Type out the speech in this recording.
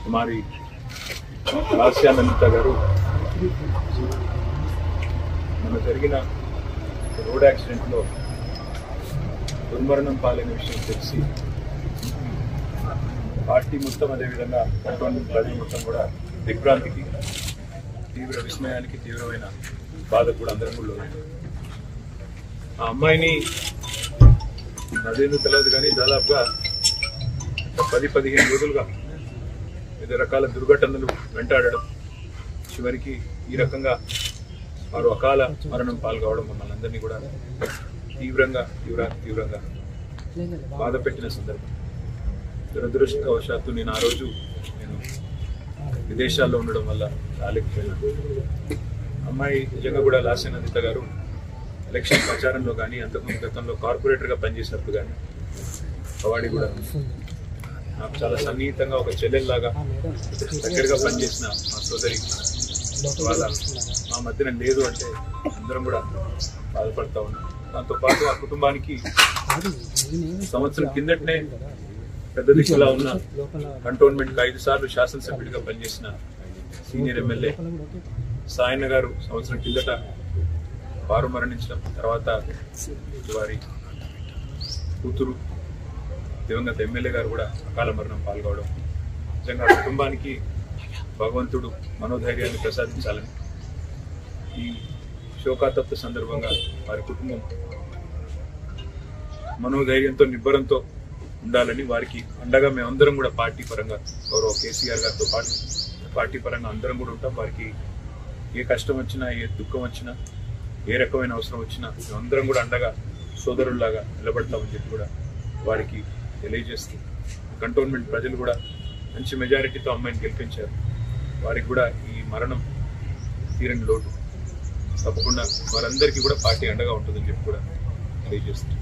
हमारी लास्यानंदिता गारू मन जरिगिन road accident లో దుర్మరణం పాలైన విషయం తెలిసి పార్టీ మొత్తం అదే విధంగా ప్రజలు మొత్తం కూడా దిగ్భ్రాంతికి తీవ్ర విస్మయానికి తీవ్రమైన బాధ కూడా అందరం కూడా ఆ అమ్మాయిని అదేందుకు తెలియదు కానీ దాదాపుగా 10-15 రోజులుగా వివిధ రకాల దుర్ఘటనలు వెంటాడడం చివరికి ఈ రకంగా వారు అకాల మరణం పాల్గొవడం మమ్మల్ని అందరినీ కూడా తీవ్రంగా బాధ పెట్టిన సందర్భం. దురదృష్టవశాత్తు నేను ఆ రోజు విదేశాల్లో ఉండడం వల్ల రాలేకపోయాను. అమ్మాయి నిజంగా కూడా లాస్యానందిత గారు ఎలక్షన్ ప్రచారంలో కానీ అంతకుముందు గతంలో కార్పొరేటర్గా పనిచేసినప్పుడు కానీ కవాడి కూడా నాకు చాలా సన్నిహితంగా ఒక చెల్లెల్లాగా దగ్గరగా పనిచేసిన మా సోదరి వాళ్ళ మా మధ్యన లేదు అంటే అందరం కూడా బాధపడతా ఉన్నాం. దాంతోపాటు ఆ కుటుంబానికి సంవత్సరం కిందటనే పెద్ద దిశలా ఉన్న కంటోన్మెంట్కి 5 సార్లు శాసనసభ్యుడిగా పనిచేసిన సీనియర్ ఎమ్మెల్యే సాయన్న గారు సంవత్సరం కిందట వారు మరణించడం, తర్వాత వారి కూతురు దివంగత ఎమ్మెల్యే గారు కూడా అకాల మరణం పాల్గొవడం నిజంగా కుటుంబానికి భగవంతుడు మనోధైర్యాన్ని ప్రసాదించాలని ఈ శోకాతప్త సందర్భంగా వారి కుటుంబం మనోధైర్యంతో నిబ్బరంతో ఉండాలని వారికి అండగా మేమందరం కూడా పార్టీ పరంగా గౌరవ కేసీఆర్ గారితో పాటు పార్టీ పరంగా అందరం కూడా ఉంటాం. వారికి ఏ కష్టం వచ్చినా ఏ దుఃఖం వచ్చినా ఏ రకమైన అవసరం వచ్చినా మేమందరం కూడా అండగా సోదరుల్లాగా నిలబడతామని చెప్పి కూడా వారికి తెలియజేస్తూ కంటోన్మెంట్ ప్రజలు కూడా మంచి మెజారిటీతో అమ్మాయిని గెలిపించారు. వారికి కూడా ఈ మరణం తీరని లోటు. తప్పకుండా వారందరికీ కూడా పార్టీ అండగా ఉంటుందని చెప్పి కూడా తెలియజేస్తుంది.